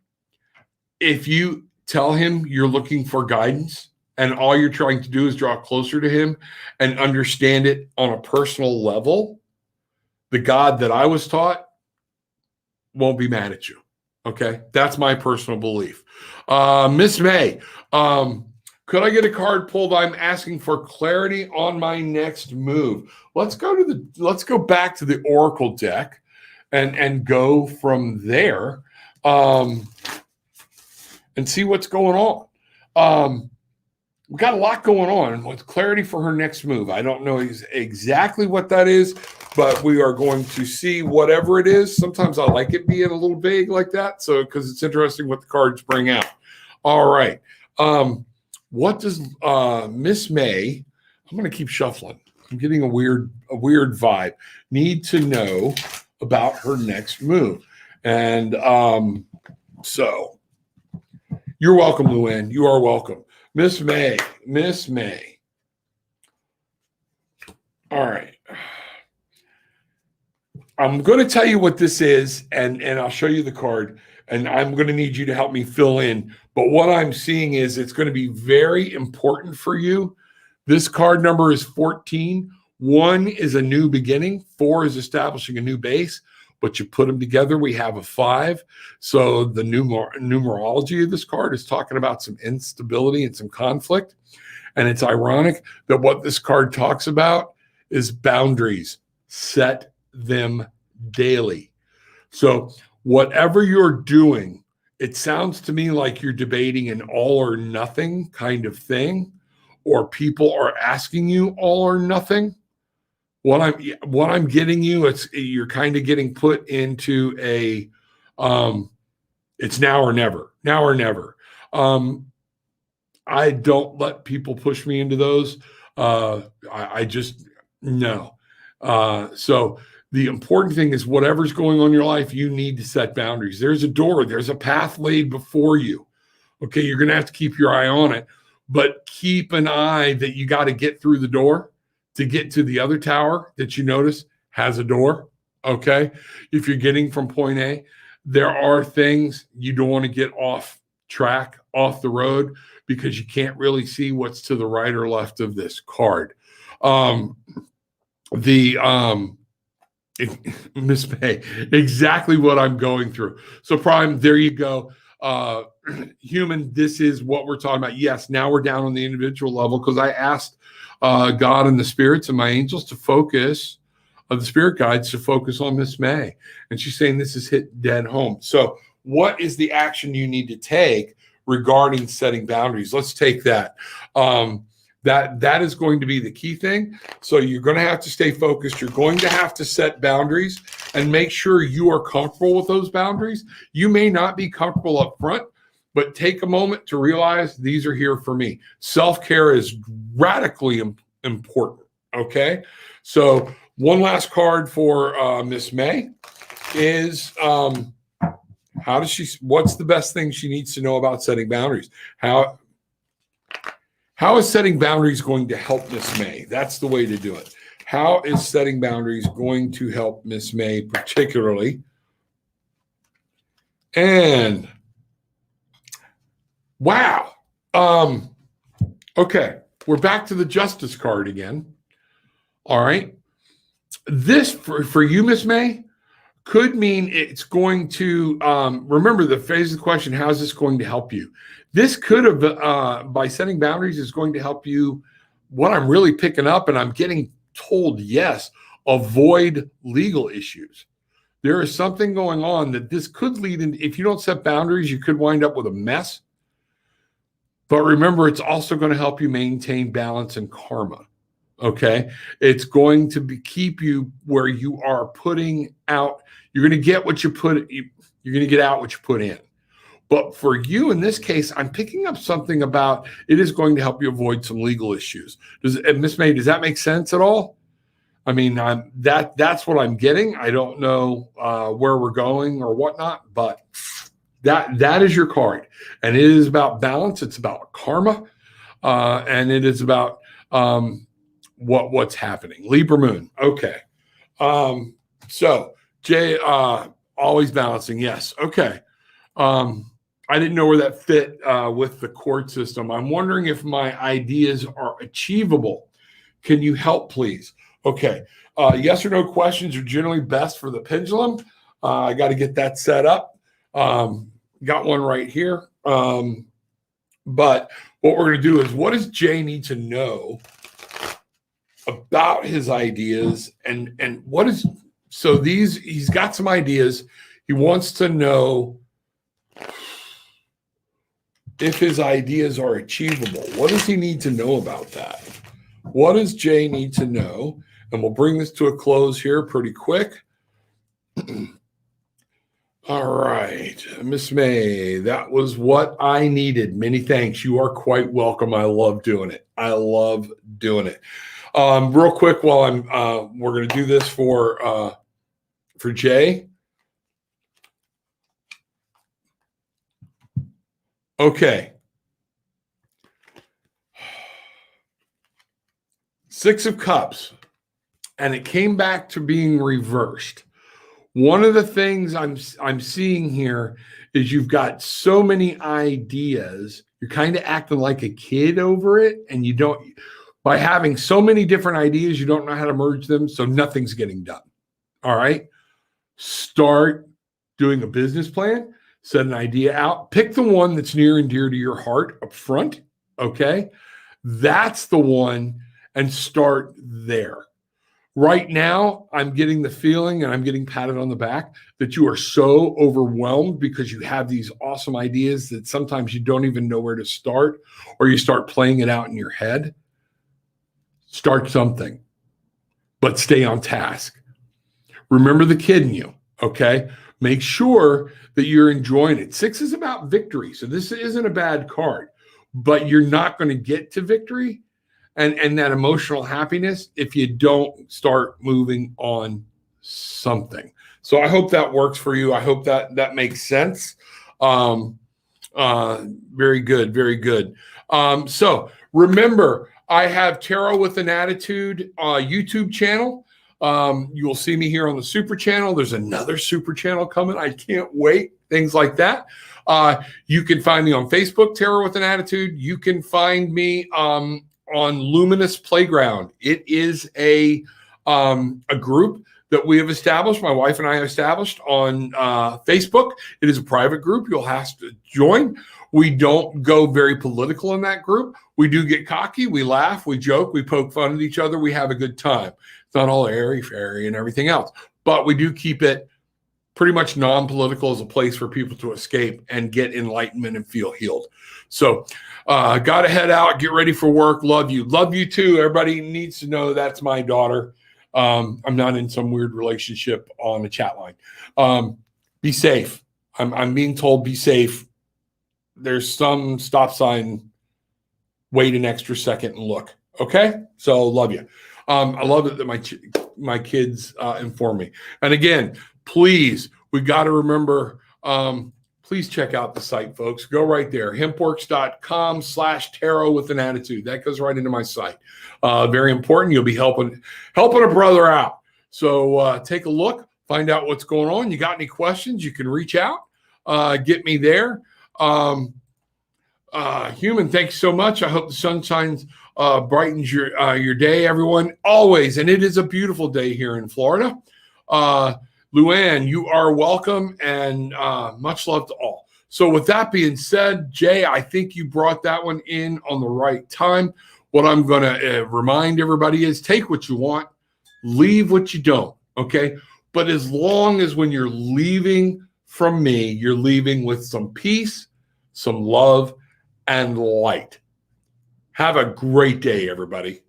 [SPEAKER 1] if you tell him you're looking for guidance and all you're trying to do is draw closer to him and understand it on a personal level, the God that I was taught won't be mad at you. Okay. That's my personal belief. Miss May, could I get a card pulled? I'm asking for clarity on my next move. Let's go back to the Oracle deck and go from there and see what's going on. We got a lot going on with clarity for her next move. I don't know exactly what that is, but we are going to see whatever it is. Sometimes I like it being a little vague like that, so because it's interesting what the cards bring out. All right. What does Miss May, I'm going to keep shuffling. I'm getting a weird vibe. Need to know about her next move. And so you're welcome, Luann. You are welcome. Miss May. All right. I'm going to tell you what this is, and I'll show you the card, and I'm going to need you to help me fill in. But what I'm seeing is it's going to be very important for you. This card number is 14. 1 is a new beginning. 4 is establishing a new base. But you put them together, we have a 5. So the numerology of this card is talking about some instability and some conflict. And it's ironic that what this card talks about is boundaries. Set them daily. So whatever you're doing, it sounds to me like you're debating an all or nothing kind of thing, or people are asking you all or nothing. What I'm getting you, you're kind of getting put into a it's now or never. I don't let people push me into those. I just no. So the important thing is whatever's going on in your life, you need to set boundaries. There's a door, there's a path laid before you. Okay, you're going to have to keep your eye on it, but keep an eye that you got to get through the door to get to the other tower that you notice has a door. Okay, if you're getting from point A, there are things you don't want to get off track, off the road, because you can't really see what's to the right or left of this card. Miss May, exactly what I'm going through. So Prime, there you go. Human, this is what we're talking about. Yes, now we're down on the individual level because I asked God and the spirits and my angels to focus, the spirit guides to focus on Miss May. And she's saying this is hit dead home. So what is the action you need to take regarding setting boundaries? Let's take that. That is going to be the key thing. So you're going to have to stay focused. You're going to have to set boundaries and make sure you are comfortable with those boundaries. You may not be comfortable up front, but take a moment to realize these are here for me. Self-care is radically important. Okay. So one last card for Miss May is what's the best thing she needs to know about setting boundaries? How is setting boundaries going to help Miss May? That's the way to do it. How is setting boundaries going to help Miss May particularly? And wow. Okay, we're back to the Justice card again. All right. This for you, Miss May, could mean it's going to remember the phase of the question, how is this going to help you? This could have, by setting boundaries, is going to help you what I'm really picking up, and I'm getting told, yes, avoid legal issues. There is something going on that this could lead in. If you don't set boundaries, you could wind up with a mess. But remember, it's also going to help you maintain balance and karma. Okay. It's going to keep you where you are putting out. You're going to get what you put, you're going to get out what you put in. But for you in this case, I'm picking up something about it is going to help you avoid some legal issues. Miss May, does that make sense at all? I mean, that's what I'm getting. I don't know where we're going or whatnot, but that is your card. And it is about balance. It's about karma. And it is about what's happening. Libra moon. Okay. So Jay, always balancing. Yes. Okay. I didn't know where that fit with the court system. I'm wondering if my ideas are achievable. Can you help, please? Okay. Yes or no questions are generally best for the pendulum. I got to get that set up. Got one right here. But what we're going to do is, what does Jay need to know about his ideas? And what is, so he's got some ideas. He wants to know if his ideas are achievable. What does he need to know about that? What does Jay need to know? And we'll bring this to a close here pretty quick. All right, Miss May, that was what I needed. Many thanks. You are quite welcome. I love doing it. I love doing it. Real quick, while we're going to do this for Jay. Okay. 6 of Cups, and it came back to being reversed. One of the things I'm seeing here is you've got so many ideas. You're kind of acting like a kid over it, and you don't. By having so many different ideas, you don't know how to merge them, so nothing's getting done. All right? Start doing a business plan. Set an idea out. Pick the one that's near and dear to your heart up front, okay? That's the one, and start there. Right now, I'm getting the feeling, and I'm getting patted on the back, that you are so overwhelmed because you have these awesome ideas that sometimes you don't even know where to start, or you start playing it out in your head. Start something, but stay on task. Remember the kid in you, okay? Make sure that you're enjoying it. 6 is about victory. So this isn't a bad card, but you're not going to get to victory and that emotional happiness if you don't start moving on something. So I hope that works for you. I hope that makes sense. Very good. Very good. So remember, I have Tarot with an Attitude YouTube channel. You will see me here on the Super Channel. There's another Super Channel coming. I can't wait. Things like that. You can find me on Facebook, Tarot with an Attitude. You can find me on Luminous Playground. It is a group that we have established. My wife and I have established on Facebook. It is a private group. You'll have to join. We don't go very political in that group. We do get cocky. We laugh. We joke. We poke fun at each other. We have a good time. It's not all airy-fairy and everything else. But we do keep it pretty much non-political as a place for people to escape and get enlightenment and feel healed. So got to head out. Get ready for work. Love you. Love you too. Everybody needs to know that's my daughter. I'm not in some weird relationship on the chat line. Be safe. I'm being told be safe. There's some stop sign. Wait an extra second and look. Okay? So love you. I love it that my kids inform me. And again, please, we got to remember, please check out the site, folks. Go right there, hempworks.com/tarot with an attitude. That goes right into my site. Very important. You'll be helping a brother out. So take a look, find out what's going on. You got any questions, you can reach out, get me there. Human, thanks so much. I hope the sunshine brightens your day, everyone. Always, and it is a beautiful day here in Florida. Luann, you are welcome, and much love to all. So with that being said, Jay, I think you brought that one in on the right time. what I'm going to remind everybody is take what you want, leave what you don't. Okay. But as long as when you're leaving from me, you're leaving with some peace, some love, and light. Have a great day, everybody.